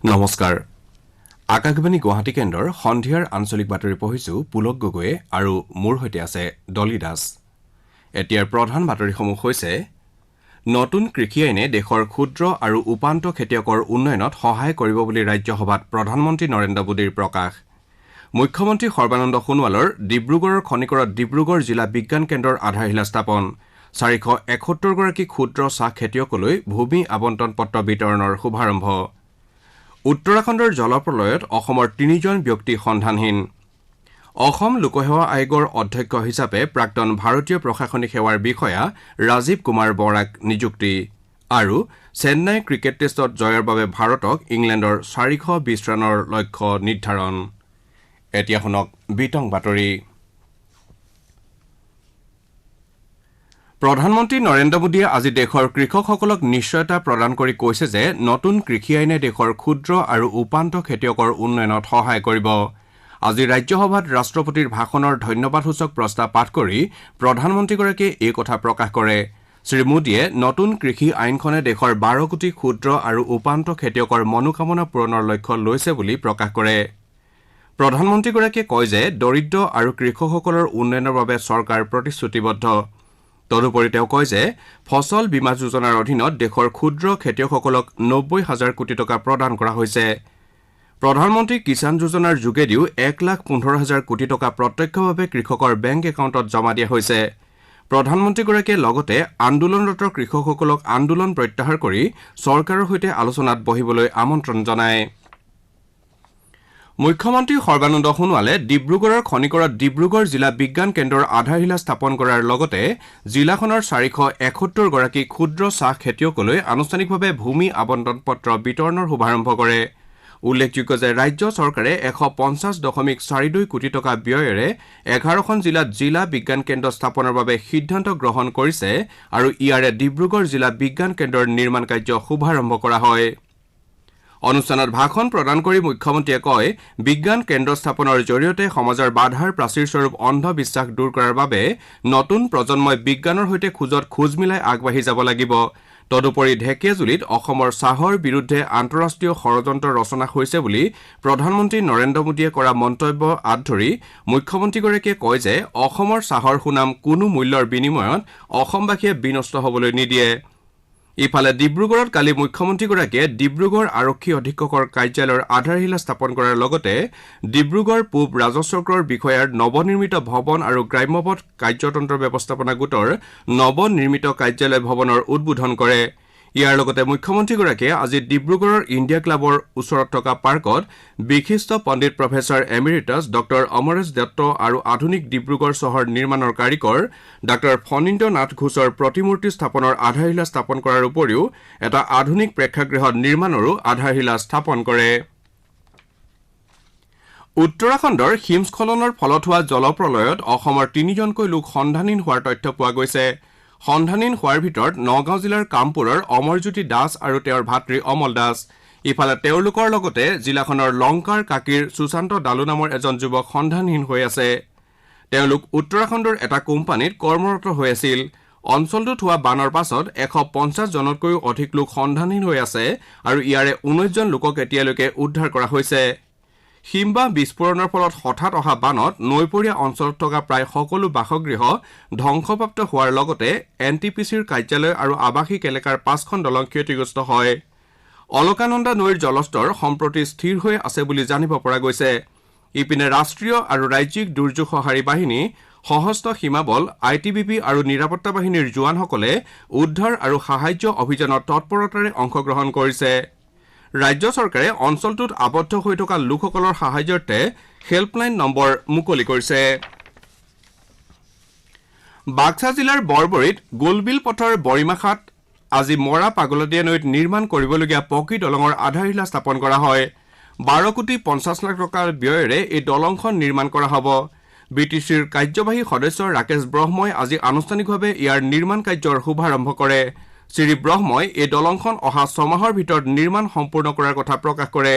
নমস্কাৰ আকাশবাণী গুৱাহাটী কেন্দ্ৰৰ সন্ধিয়াৰ আঞ্চলিক বাতৰি পঢ়িছো পুলক গগৈয়ে আৰু মোৰ সৈতে আছে ডলি দাস এতিয়াৰ প্ৰধান বাতৰিসমূহ হৈছে নতুন কৃষি আইনে দেশৰ ক্ষুদ্ৰ আৰু উপান্ত খেতিয়কৰ উন্নয়নত সহায় কৰিব বুলি ৰাজ্যসভাত প্ৰধানমন্ত্ৰী নৰেন্দ্ৰ মোদীৰ প্ৰকাশ মুখ্যমন্ত্ৰী সৰ্বানন্দ সোণোৱালৰ ডিব্ৰুগড়ৰ খনিকৰত ডিব্ৰুগড় জিলা বিজ্ঞান কেন্দ্ৰৰ আধাৰশিলা স্থাপন 471 গৰাকী ক্ষুদ্ৰ চাহ খেতিয়কলৈ ভূমি আবণ্টন পত্ৰ বিতৰণৰ শুভাৰম্ভ উত্তৰাখণ্ডৰ জলপ্ৰলয়ত অসমৰ 3জন ব্যক্তি সন্ধানহীন অসম লোকসেৱা আয়োগৰ অধ্যক্ষ হিচাপে প্ৰাক্তন ভাৰতীয় প্ৰশাসনিক সেৱাৰ বিষয়া ৰাজীৱ কুমাৰ বৰাক নিযুক্তি আৰু চেন্নাই ক্ৰিকেট টেষ্টত জয়ৰ বাবে ভাৰতক ইংলেণ্ডৰ 420 ৰানৰ লক্ষ্য নিৰ্ধাৰণ এতিয়া শুনক বিতং বাতৰি প্ৰধানমন্ত্ৰী নৰেন্দ্ৰ মোদীয়ে আজি দেশৰ কৃষকসকলক নিশ্চয়তা প্ৰদান কৰি কৈছে যে নতুন কৃষি আইনে দেশৰ ক্ষুদ্ৰ আৰু উপান্ত খেতিয়কৰ উন্নয়নত সহায় কৰিব আজি ৰাজ্যসভাত ৰাষ্ট্ৰপতিৰ ভাষণৰ ধন্যবাদসূচক প্ৰস্তাৱ পাঠ কৰি প্ৰধানমন্ত্ৰীগৰাকীয়ে এই কথা প্ৰকাশ কৰে শ্ৰী মোদীয়ে নতুন কৃষি আইনখনে দেশৰ 12 কোটি ক্ষুদ্ৰ আৰু উপান্ত খেতিয়কৰ মনোকামনা পূৰণৰ লক্ষ্য লৈছে বুলি প্ৰকাশ কৰে প্ৰধানমন্ত্ৰীগৰাকীয়ে কয় যে দৰিদ্ৰ আৰু কৃষকসকলৰ উন্নয়নৰ বাবে চৰকাৰ প্ৰতিশ্ৰুতিবদ্ধ তদুপৰি তেওঁ কয় যে ফসল বীমা যোজনাৰ অধীনত দেশৰ ক্ষুদ্ৰ খেতিয়কসকলক 90,000 কোটি টকা প্ৰদান কৰা হৈছে প্ৰধানমন্ত্ৰী কিষাণ যোজনাৰ যোগেদিও 1,15,000 কোটি টকা প্ৰত্যক্ষভাৱে কৃষকৰ বেংক একাউণ্টত জমা দিয়া হৈছে প্ৰধানমন্ত্ৰীগৰাকীয়ে লগতে আন্দোলনৰত কৃষকসকলক আন্দোলন প্ৰত্যাহাৰ কৰি চৰকাৰৰ সৈতে আলোচনাত বহিবলৈ আমন্ত্ৰণ জনায় মুখ্যমন্ত্ৰী সৰ্বানন্দ সোণোৱালে ডিব্ৰুগড়ৰ খনিকৰত ডিব্ৰুগড় জিলা বিজ্ঞান কেন্দ্ৰৰ আধাৰশিলা স্থাপন কৰাৰ লগতে জিলাখনৰ 471 গৰাকী ক্ষুদ্ৰ চাহ খেতিয়কলৈ আনুষ্ঠানিকভাৱে ভূমি আবণ্টন পত্ৰ বিতৰণৰ শুভাৰম্ভ কৰে উল্লেখযোগ্য যে ৰাজ্য চৰকাৰে 150.42 কোটি টকা ব্যয়েৰে 11খন জিলাত জিলা বিজ্ঞান কেন্দ্ৰ স্থাপনৰ বাবে সিদ্ধান্ত গ্ৰহণ কৰিছে আৰু ইয়াৰে ডিব্ৰুগড় জিলা বিজ্ঞান কেন্দ্ৰৰ নিৰ্মাণ কাৰ্য শুভাৰম্ভ কৰা হয় অনুষ্ঠানত ভাষণ প্ৰদান কৰি মুখ্যমন্ত্ৰীয়ে কয় বিজ্ঞান কেন্দ্ৰ স্থাপনৰ জৰিয়তে সমাজৰ বাধাৰ প্ৰাচীৰ স্বৰূপ অন্ধবিশ্বাস দূৰ কৰাৰ বাবে নতুন প্ৰজন্মই বিজ্ঞানৰ সৈতে খোজত খোজ মিলাই আগবাঢ়ি যাব লাগিব তদুপৰি ঢেকিয়াজুলিত অসমৰ চাহৰ বিৰুদ্ধে আন্তঃৰাষ্ট্ৰীয় ষড়যন্ত্ৰ ৰচনা হৈছে বুলি প্ৰধানমন্ত্ৰী নৰেন্দ্ৰ মোদীয়ে কৰা মন্তব্য আধৰি মুখ্যমন্ত্ৰীগৰাকীয়ে কয় যে অসমৰ চাহৰ সুনাম কোনো মূল্যৰ বিনিময়ত অসমবাসীয়ে বিনষ্ট হ'বলৈ নিদিয়ে ইফালে ডিব্ৰুগড়ত কালি মুখ্যমন্ত্ৰীগৰাকীয়ে ডিব্ৰুগড় আৰক্ষী অধীক্ষকৰ কাৰ্যালয়ৰ আধাৰশিলা স্থাপন কৰাৰ লগতে ডিব্ৰুগড় পূব ৰাজচক্ৰৰ বিষয়াৰ নৱনিৰ্মিত ভৱন আৰু গ্ৰাম্যপথ কাৰ্যতন্ত্ৰ ব্যৱস্থাপনা গোটৰ নৱনিৰ্মিত কাৰ্যালয় ভৱনৰ উদ্বোধন কৰে ইয়াৰ লগতে মুখ্যমন্ত্ৰীগৰাকীয়ে আজি ডিব্ৰুগড়ৰ ইণ্ডিয়া ক্লাবৰ ওচৰত থকা পাৰ্কত বিশিষ্ট পণ্ডিত professor emeritus doctor Amaresh Dutta আৰু আধুনিক ডিব্ৰুগড় চহৰ নিৰ্মাণৰ কাৰিকৰ ডক্টৰ ফণীন্দ্ৰ নাথ ঘোষৰ প্ৰতিমূৰ্তি স্থাপনৰ আধাৰশিলা স্থাপন কৰাৰ উপৰিও এটা আধুনিক প্ৰেক্ষাগৃহ নিৰ্মাণৰো আধাৰশিলা স্থাপন কৰে উত্তৰাখণ্ডৰ হিমস্খলনৰ ফলত হোৱা জলপ্ৰলয়ত অসমৰ 3জনকৈ লোক সন্ধানহীন হোৱাৰ তথ্য পোৱা গৈছে সন্ধানহীন হোৱাৰ ভিতৰত নগাঁও জিলাৰ কামপুৰৰ অমৰজ্যোতি দাস আৰু তেওঁৰ ভাতৃ অমল দাস ইফালে তেওঁলোকৰ লগতে জিলাখনৰ লংকাৰ কাকিৰ সুশান্ত ডালু নামৰ এজন যুৱক সন্ধানহীন হৈ আছে তেওঁলোক উত্তৰাখণ্ডৰ এটা কোম্পানীত কৰ্মৰত হৈ আছিল অঞ্চলটোত হোৱা বানৰ পাছত 150 জনতকৈও অধিক লোক সন্ধানহীন হৈ আছে আৰু ইয়াৰে 19 জন লোকক এতিয়ালৈকে উদ্ধাৰ কৰা হৈছে হিমবাহ বিস্ফোৰণৰ ফলত হঠাৎ অহা বানত নৈপৰীয়া অঞ্চলত থকা প্ৰায় সকলো বাসগৃহ ধ্বংসপ্ৰাপ্ত হোৱাৰ লগতে এনটিপিচিৰ কাৰ্যালয় আৰু আৱাসিক এলেকাৰ 5খন দলং ক্ষতিগ্ৰস্ত হয় অলকানন্দা নৈৰ জলস্তৰ সম্প্ৰতি স্থিৰ হৈ আছে বুলি জানিব পৰা গৈছে ইপিনে ৰাষ্ট্ৰীয় আৰু ৰাজ্যিক দুৰ্যোগ সঁহাৰি বাহিনী সশস্ত্ৰ সীমাবল আইটিবিপি আৰু নিৰাপত্তা বাহিনীৰ জোৱানসকলে উদ্ধাৰ আৰু সাহায্য অভিযানত তৎপৰতাৰে অংশগ্ৰহণ কৰিছে ৰাজ্য চৰকাৰে অঞ্চলটোত আবদ্ধ হৈ থকা লোকসকলৰ সাহায্যাৰ্থে হেল্পলাইন নম্বৰ মুকলি কৰিছে বাক্সা জিলাৰ বৰবৰীত গোলবিল পথৰ বৰিমাখাত আজি মৰা পাগলদিয়া নৈত নিৰ্মাণ কৰিবলগীয়া পকী দলঙৰ আধাৰশিলা স্থাপন কৰা হয় 12 কোটি 50 লাখ টকাৰ ব্যয়েৰে এই দলংখন নিৰ্মাণ কৰা হ'ব বিটিচিৰ কাৰ্যবাহী সদস্য ৰাকেশ ব্ৰহ্মই আজি আনুষ্ঠানিকভাৱে ইয়াৰ নিৰ্মাণ কাৰ্যৰ শুভাৰম্ভ কৰে শ্ৰী ব্ৰহ্মই এই দলংখন অহা 6 মাহৰ ভিতৰত নিৰ্মাণ সম্পূৰ্ণ কৰাৰ কথা প্ৰকাশ কৰে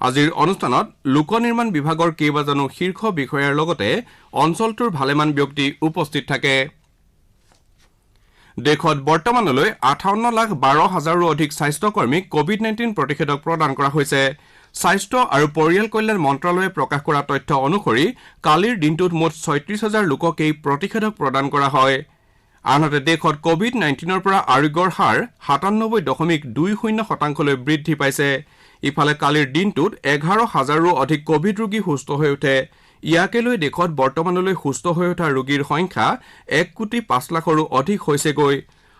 আজিৰ অনুষ্ঠানত লোক নিৰ্মাণ বিভাগৰ কেইবাজনো শীৰ্ষ বিষয়াৰ লগতে অঞ্চলটোৰ ভালেমান ব্যক্তি উপস্থিত থাকে দেশত বৰ্তমানলৈ 58,12,000ৰো অধিক স্বাস্থ্যকৰ্মীক কোভিড-19 প্ৰতিষেধক প্ৰদান কৰা হৈছে। স্বাস্থ্য আৰু পৰিয়াল কল্যাণ মন্ত্ৰালয়ে প্ৰকাশ কৰা তথ্য অনুসৰি কালিৰ দিনটোত মুঠ 36,000 লোকক এই প্ৰতিষেধক প্ৰদান কৰা হয়। আনহাতে দেশত কোভিড-19ৰ পৰা আৰোগ্যৰ হাৰ 97.20% বৃদ্ধি পাইছে। ইফালে কালিৰ দিনটোত 11,000ৰো অধিক কোভিড ৰোগী সুস্থ হৈ উঠে। ইয়াকে লৈ দেশত বৰ্তমানলৈ সুস্থ হৈ উঠা ৰোগীৰ সংখ্যা 1,05,00,000ৰো অধিক হৈছেগৈ।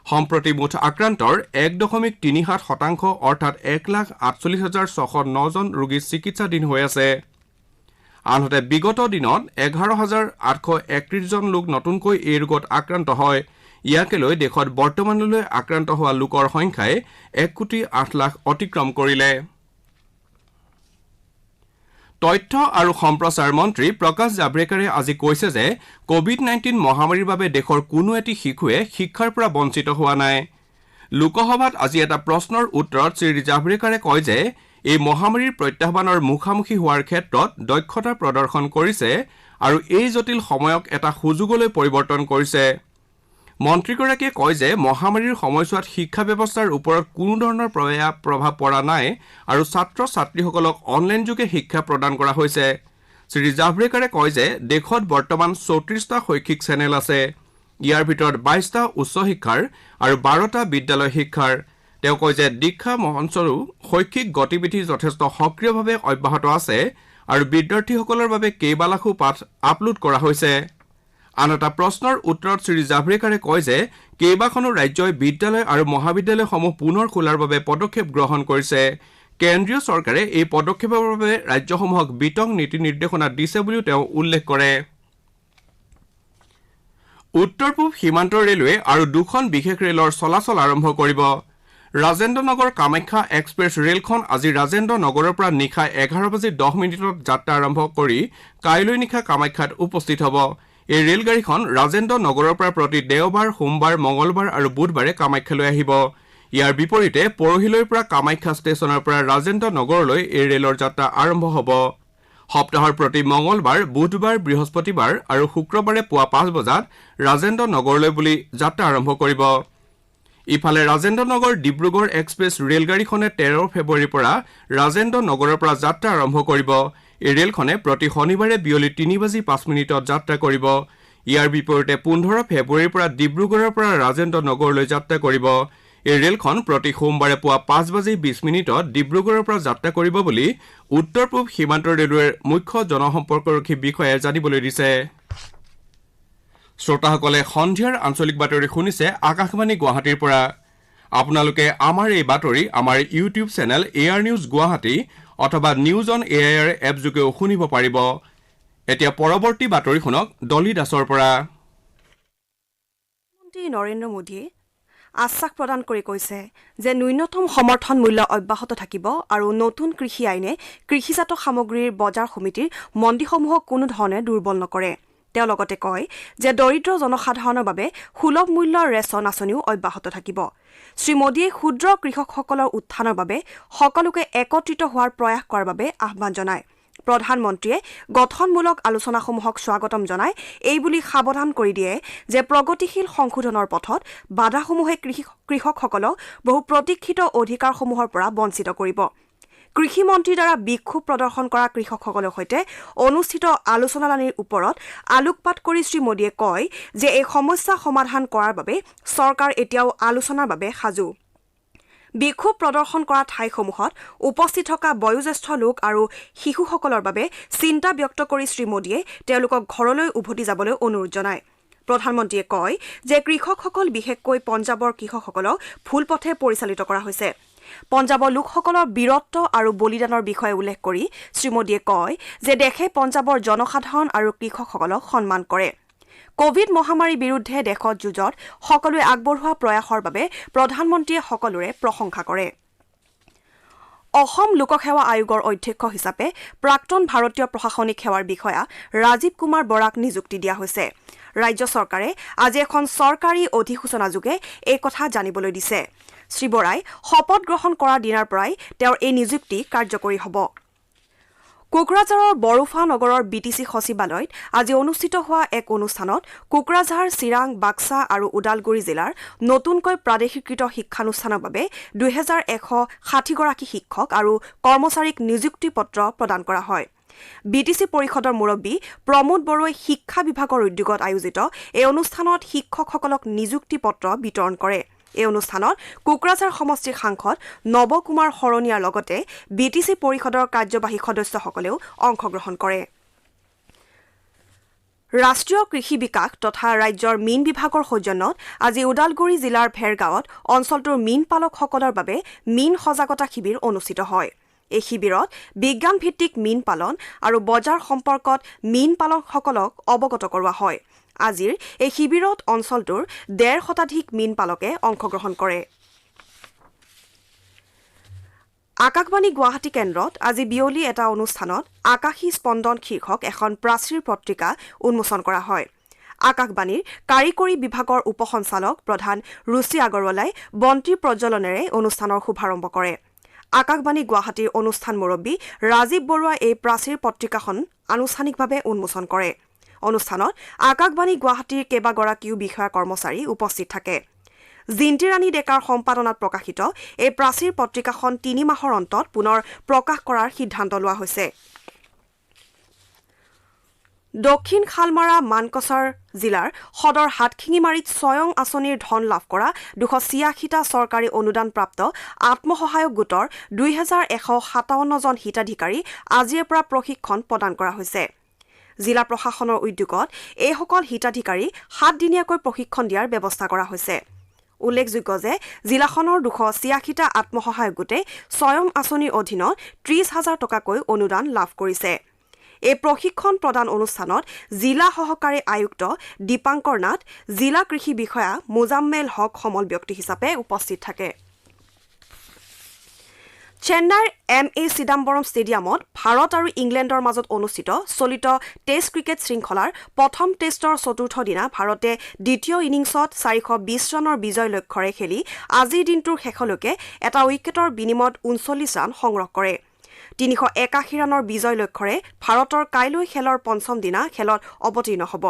সম্প্ৰতি মুঠ আক্ৰান্তৰ 1.37% অৰ্থাৎ 1,48,609 জন ৰোগী চিকিৎসাধীন হৈ আছে। আনহাতে বিগত দিনত 11,831 জন লোক নতুনকৈ এই ৰোগত আক্ৰান্ত হয়। ইয়াকে লৈ দেশত বৰ্তমানলৈ আক্ৰান্ত হোৱা লোকৰ সংখ্যাই 1,08,00,000 অতিক্ৰম কৰিলে। তথ্য আৰু সম্প্ৰচাৰ মন্ত্ৰী প্ৰকাশ জাভ্ৰেকাৰে আজি কৈছে যে কোভিড-19 মহামাৰীৰ বাবে দেশৰ কোনো এটি শিশুৱে শিক্ষাৰ পৰা বঞ্চিত হোৱা নাই। লোকসভাত আজি এটা প্ৰশ্নৰ উত্তৰত শ্ৰী জাভ্ৰেকাৰে কয় যে এই মহামাৰীৰ প্ৰত্যাহ্বানৰ মুখামুখি হোৱাৰ ক্ষেত্ৰত দক্ষতা প্ৰদৰ্শন কৰিছে আৰু এই জটিল সময়ক এটা সুযোগলৈ পৰিৱৰ্তন কৰিছে। মন্ত্ৰীগৰাকীয়ে কয় যে মহামাৰীৰ সময়ছোৱাত শিক্ষা ব্যৱস্থাৰ ওপৰত কোনো ধৰণৰ প্ৰভাৱ পৰা নাই আৰু ছাত্ৰ-ছাত্ৰীসকলক অনলাইন যোগে শিক্ষা প্ৰদান কৰা হৈছে। শ্ৰী জাভ্ৰেকাৰে কয় যে দেশত বৰ্তমান 34টা শৈক্ষিক চেনেল আছে। ইয়াৰ ভিতৰত 22টা উচ্চ শিক্ষাৰ আৰু 12টা বিদ্যালয় শিক্ষাৰ। তেওঁ কয় যে দীক্ষা মঞ্চৰো শৈক্ষিক গতিবিধি যথেষ্ট সক্ৰিয়ভাৱে অব্যাহত আছে আৰু বিদ্যাৰ্থীসকলৰ বাবে কেইবালাখো পাঠ আপলোড কৰা হৈছে। আন এটা প্ৰশ্নৰ উত্তৰত শ্ৰী জাভ্ৰেকাৰে কয় যে কেইবাখনো ৰাজ্যই বিদ্যালয় আৰু মহাবিদ্যালয়সমূহ পুনৰ খোলাৰ বাবে পদক্ষেপ গ্ৰহণ কৰিছে। কেন্দ্ৰীয় চৰকাৰে এই পদক্ষেপৰ বাবে ৰাজ্যসমূহক বিতং নীতি নিৰ্দেশনা দিছে বুলিও তেওঁ উল্লেখ কৰে। উত্তৰ পূব সীমান্ত ৰেলৱে আৰু 2খন বিশেষ ৰেলৰ চলাচল আৰম্ভ কৰিব। ৰাজেন্দ্ৰ নগৰ কামাখ্যা এক্সপ্ৰেছ ৰেলখন আজি ৰাজেন্দ্ৰ নগৰৰ পৰা নিশা 11:10 যাত্ৰা আৰম্ভ কৰি কাইলৈ নিশা কামাখ্যাত উপস্থিত হ'ব। এই ৰেলগাড়ীখন ৰাজেন্দ্ৰ নগৰৰ পৰা প্ৰতি দেওবাৰ, সোমবাৰ, মঙলবাৰ আৰু বুধবাৰে কামাখ্যালৈ আহিব। ইয়াৰ বিপৰীতে পৰহিলৈৰ পৰা কামাখ্যা ষ্টেচনৰ পৰা ৰাজেন্দ্ৰ নগৰলৈ এই ৰেলৰ যাত্ৰা আৰম্ভ হ'ব। সপ্তাহৰ প্ৰতি মঙলবাৰ, বুধবাৰ, বৃহস্পতিবাৰ আৰু শুক্ৰবাৰে পুৱা 5 বজাত ৰাজেন্দ্ৰ নগৰলৈ বুলি যাত্ৰা আৰম্ভ কৰিব। ইফালে ৰাজেন্দ্ৰ নগৰ ডিব্ৰুগড় এক্সপ্ৰেছ ৰেলগাড়ীখনে 13 ফেব্ৰুৱাৰীৰ পৰা ৰাজেন্দ্ৰ নগৰৰ পৰা যাত্ৰা আৰম্ভ কৰিব। এই ৰেলখনে প্ৰতি শনিবাৰে বিয়লি 3:05 যাত্ৰা কৰিব। ইয়াৰ বিপৰীতে 15 ফেব্ৰুৱাৰীৰ পৰা ডিব্ৰুগড়ৰ পৰা ৰাজেন্দ্ৰ নগৰলৈ যাত্ৰা কৰিব। এই ৰেলখন প্ৰতি সোমবাৰে পুৱা 5:20 ডিব্ৰুগড়ৰ পৰা যাত্ৰা কৰিব বুলি উত্তৰ পূব সীমান্ত ৰেলৱেৰ মুখ্য জনসম্পৰ্কৰক্ষী বিষয়াই জানিবলৈ দিছে। শ্ৰোতাসকলে সন্ধিয়াৰ আঞ্চলিক বাতৰি শুনিছে আকাশবাণী গুৱাহাটীৰ পৰা। আপোনালোকে আমাৰ এই বাতৰি আমাৰ ইউটিউব চেনেল এআৰ নিউজ গুৱাহাটী অথবা নিউজ অন এআইআৰ এপ যোগেও শুনিব পাৰিব। এতিয়া পৰৱৰ্তী বাতৰি শুনক ডলি দাসৰ পৰা। প্ৰধানমন্ত্ৰী নৰেন্দ্ৰ মোদীয়ে আশ্বাস প্ৰদান কৰি কৈছে যে ন্যূনতম সমৰ্থন মূল্য অব্যাহত থাকিব আৰু নতুন কৃষি আইনে কৃষিজাত সামগ্ৰীৰ বজাৰ সমিতিৰ মণ্ডিসমূহক কোনো ধৰণে দুৰ্বল নকৰে। তেওঁ লগতে কয় যে দৰিদ্ৰ জনসাধাৰণৰ বাবে সুলভ মূল্যৰ ৰেচন আঁচনিও অব্যাহত থাকিব। শ্ৰীমোদীয়ে ক্ষুদ্ৰ কৃষকসকলৰ উত্থানৰ বাবে সকলোকে একত্ৰিত হোৱাৰ প্ৰয়াস কৰাৰ বাবে আহ্বান জনায়। প্ৰধানমন্ত্ৰীয়ে গঠনমূলক আলোচনাসমূহক স্বাগতম জনাই এই বুলি সাৱধান কৰি দিয়ে যে প্ৰগতিশীল সংশোধনৰ পথত বাধাসমূহে কৃষকসকলক বহু প্ৰতীক্ষিত অধিকাৰসমূহৰ পৰা বঞ্চিত কৰিব। কৃষি মন্ত্ৰীৰ দ্বাৰা বিক্ষোভ প্ৰদৰ্শন কৰা কৃষকসকলৰ সৈতে অনুষ্ঠিত আলোচনালানিৰ ওপৰত আলোকপাত কৰি শ্ৰীমোদীয়ে কয় যে এই সমস্যা সমাধান কৰাৰ বাবে চৰকাৰ এতিয়াও আলোচনাৰ বাবে সাজু। বিক্ষোভ প্ৰদৰ্শন কৰা ঠাইসমূহত উপস্থিত থকা বয়োজ্যেষ্ঠ লোক আৰু শিশুসকলৰ বাবে চিন্তা ব্যক্ত কৰি শ্ৰীমোদীয়ে তেওঁলোকক ঘৰলৈ উভতি যাবলৈ অনুৰোধ জনায়। প্ৰধানমন্ত্ৰীয়ে কয় যে কৃষকসকল বিশেষকৈ পঞ্জাৱৰ কৃষকসকলক ভুল পথে পৰিচালিত কৰা হৈছে। পঞ্জাৱৰ লোকসকলৰ বীৰত্ব আৰু বলিদানৰ বিষয়ে উল্লেখ কৰি শ্ৰীমোদীয়ে কয় যে দেশে পঞ্জাৱৰ জনসাধাৰণ আৰু কৃষকসকলক সন্মান কৰে। কোভিড মহামাৰীৰ বিৰুদ্ধে দেশত যুঁজত সকলোৱে আগবঢ়োৱা প্ৰয়াসৰ বাবে প্ৰধানমন্ত্ৰীয়ে সকলোৰে প্ৰশংসা কৰে। অসম লোকসেৱা আয়োগৰ অধ্যক্ষ হিচাপে প্ৰাক্তন ভাৰতীয় প্ৰশাসনিক সেৱাৰ বিষয়া ৰাজীৱ কুমাৰ বৰাক নিযুক্তি দিয়া হৈছে। ৰাজ্য চৰকাৰে আজি এখন চৰকাৰী অধিসূচনাযোগে এই কথা জানিবলৈ দিছে। শ্ৰীবৰাই শপত গ্ৰহণ কৰাৰ দিনাৰ পৰাই তেওঁৰ এই নিযুক্তি কাৰ্যকৰী হ'ব। কোকৰাঝাৰৰ বড়োফা নগৰৰ BTC সচিবালয়ত আজি অনুষ্ঠিত হোৱা এক অনুষ্ঠানত কোকৰাঝাৰ, চিৰাং, বাক্সা আৰু ওদালগুৰি জিলাৰ নতুনকৈ প্ৰাদেশিকৃত শিক্ষানুষ্ঠানৰ বাবে 2160গৰাকী শিক্ষক আৰু কৰ্মচাৰীক নিযুক্তি পত্ৰ প্ৰদান কৰা হয়। BTC পৰিষদৰ মুৰব্বী প্ৰমোদ বড়োৱে শিক্ষা বিভাগৰ উদ্যোগত আয়োজিত এই অনুষ্ঠানত শিক্ষকসকলক নিযুক্তি পত্ৰ বিতৰণ কৰে। এই অনুষ্ঠানত কোকৰাঝাৰ সমষ্টিৰ সাংসদ নৱ কুমাৰ শৰণীয়াৰ লগতে BTC পৰিষদৰ কাৰ্যবাহী সদস্যসকলেও অংশগ্ৰহণ কৰে। ৰাষ্ট্ৰীয় কৃষি বিকাশ তথা ৰাজ্যৰ মীন বিভাগৰ সৌজন্যত আজি ওদালগুৰি জিলাৰ ভেৰগাঁৱত অঞ্চলটোৰ মীন পালকসকলৰ বাবে মীন সজাগতা শিবিৰ অনুষ্ঠিত হয়। এই শিবিৰত বিজ্ঞান ভিত্তিক মীন পালন আৰু বজাৰ সম্পৰ্কত মীন পালকসকলক অৱগত কৰোৱা হয়। আজিৰ এই শিবিৰত অঞ্চলটোৰ ১৫০ শতাধিক মীন পালকে অংশগ্ৰহণ কৰে। আকাশবাণী গুৱাহাটী কেন্দ্ৰত আজি বিয়লি এটা অনুষ্ঠানত আকাশী স্পন্দন শীৰ্ষক এখন প্ৰাচীৰ পত্ৰিকা উন্মোচন কৰা হয়। আকাশবাণীৰ কাৰিকৰী বিভাগৰ উপ সঞ্চালক প্ৰধান ৰুচি আগৰৱালাই বন্তি প্ৰজ্বলনেৰে অনুষ্ঠানৰ শুভাৰম্ভ কৰে। আকাশবাণী গুৱাহাটীৰ অনুষ্ঠান মুৰব্বী ৰাজীৱ বৰুৱাই এই প্ৰাচীৰ পত্ৰিকাখন আনুষ্ঠানিকভাৱে উন্মোচন কৰে। অনুষ্ঠানত আকাশবাণী গুৱাহাটীৰ কেইবাগৰাকীও বিষয়া কৰ্মচাৰী উপস্থিত থাকে। জিন্তি ৰাণী ডেকাৰ সম্পাদনাত প্ৰকাশিত এই প্ৰাচীৰ পত্ৰিকাখন ৩ মাহৰ অন্তত পুনৰ প্ৰকাশ কৰাৰ সিদ্ধান্ত লোৱা হৈছে। দক্ষিণ শালমাৰা মানকচাৰ জিলাৰ সদৰ হাটশিঙিমাৰীত স্বয়ং আঁচনিৰ ধন লাভ কৰা 286টা চৰকাৰী অনুদানপ্ৰাপ্ত আত্মসহায়ক গোটৰ 2157জন হিতাধিকাৰী আজিৰে পৰা প্ৰশিক্ষণ প্ৰদান কৰা হৈছে। জিলা প্ৰশাসনৰ উদ্যোগত এইসকল হিতাধিকাৰী 7 দিনীয়াকৈ প্ৰশিক্ষণ দিয়াৰ ব্যৱস্থা কৰা হৈছে। উল্লেখযোগ্য যে জিলাখনৰ 286টা আত্মসহায়ক গোটে স্বয়ং আঁচনিৰ অধীনত 30,000 টকাকৈ অনুদান লাভ কৰিছে। এই প্ৰশিক্ষণ প্ৰদান অনুষ্ঠানত জিলা সহকাৰী আয়ুক্ত দীপাংকৰ নাথ, জিলা কৃষি বিষয়া মোজাম্মেল হক সমল ব্যক্তি হিচাপে উপস্থিত থাকে। চেন্নাইৰ MA চিদাম্বৰম ষ্টেডিয়ামত ভাৰত আৰু ইংলেণ্ডৰ মাজত অনুষ্ঠিত চলিত টেষ্ট ক্ৰিকেট শৃংখলাৰ প্ৰথম টেষ্টৰ চতুৰ্থ দিনা ভাৰতে দ্বিতীয় ইনিংছত 420 ৰানৰ বিজয় লক্ষ্যৰে খেলি আজিৰ দিনটোৰ শেষলৈকে এটা উইকেটৰ বিনিময়ত 39 ৰান সংগ্ৰহ কৰে। 381 ৰানৰ বিজয় লক্ষ্যৰে ভাৰতৰ কাইলৈ খেলৰ পঞ্চম দিনা খেলত অৱতীৰ্ণ হ'ব।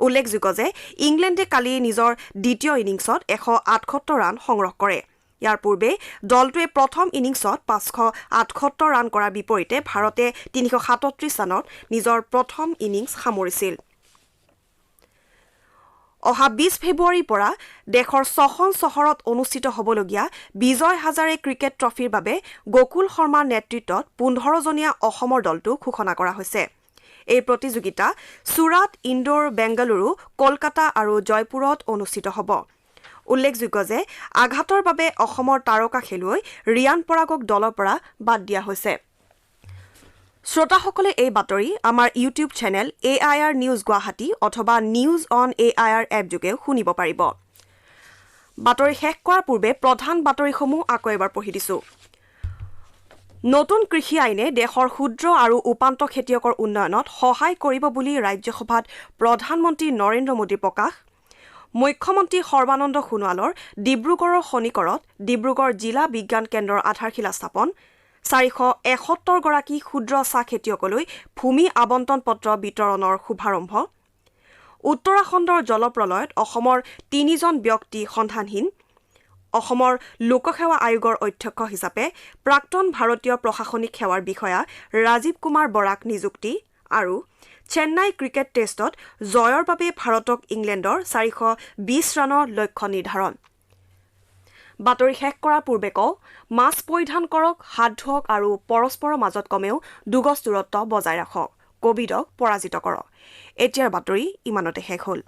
উল্লেখযোগ্য যে ইংলেণ্ডে কালি নিজৰ দ্বিতীয় ইনিংছত 178 ৰান সংগ্ৰহ কৰে। ইয়াৰ পূৰ্বে দলটোৱে প্ৰথম ইনিংছত 578 ৰান কৰাৰ বিপৰীতে ভাৰতে 337 ৰানত নিজৰ প্ৰথম ইনিংছ সামৰিছিল। অহা 20 ফেব্ৰুৱাৰীৰ পৰা দেশৰ 6খন চহৰত অনুষ্ঠিত হ'বলগীয়া বিজয় হাজাৰে ক্ৰিকেট ট্ৰফিৰ বাবে গকুল শৰ্মাৰ নেতৃত্বত 15জনীয়া অসমৰ দলটো ঘোষণা কৰা হৈছে। এই প্ৰতিযোগিতা চুৰাট, ইন্দোৰ, বেংগালুৰু, কলকাতা আৰু জয়পুৰত অনুষ্ঠিত হ'ব। উল্লেখযোগ্য যে আঘাতৰ বাবে অসমৰ তাৰকা খেলুৱৈ ৰিয়ান পৰাগক দলৰ পৰা বাদ দিয়া হৈছে। শ্ৰোতাসকলে এই বাতৰি আমাৰ YouTube channel AIR news Guwahati অথবা নিউজ অন AIR এপ যোগেও শুনিব পাৰিব। বাতৰি শেষ কৰাৰ পূৰ্বে প্ৰধান বাতৰিসমূহ আকৌ এবাৰ পঢ়ি দিছো। নতুন কৃষি আইনে দেশৰ ক্ষুদ্ৰ আৰু উপান্ত খেতিয়কৰ উন্নয়নত সহায় কৰিব বুলি ৰাজ্যসভাত প্ৰধানমন্ত্ৰী নৰেন্দ্ৰ মোদীৰ প্ৰকাশ। মুখ্যমন্ত্ৰী সৰ্বানন্দ সোণোৱালৰ ডিব্ৰুগড়ৰ খনিকৰত ডিব্ৰুগড় জিলা বিজ্ঞান কেন্দ্ৰৰ আধাৰশিলা স্থাপন। 471গৰাকী ক্ষুদ্ৰ চাহ খেতিয়কলৈ ভূমি আবণ্টন পত্ৰ বিতৰণৰ শুভাৰম্ভ। উত্তৰাখণ্ডৰ জলপ্ৰলয়ত অসমৰ 3জন ব্যক্তি সন্ধানহীন। অসমৰ লোকসেৱা আয়োগৰ অধ্যক্ষ হিচাপে প্ৰাক্তন ভাৰতীয় প্ৰশাসনিক সেৱাৰ বিষয়া ৰাজীৱ কুমাৰ বৰাক নিযুক্তি। আৰু চেন্নাই ক্ৰিকেট টেষ্টত জয়ৰ বাবে ভাৰতক ইংলেণ্ডৰ 420 ৰানৰ লক্ষ্য নিৰ্ধাৰণ। বাতৰি শেষ কৰাৰ পূৰ্বে কওঁ, মাস্ক পৰিধান কৰক, হাত ধুৱক আৰু পৰস্পৰৰ মাজত কমেও 2 গজ দূৰত্ব বজাই ৰাখক। কোভিডক পৰাজিত কৰক। এতিয়াৰ বাতৰি ইমানতে শেষ হ'ল।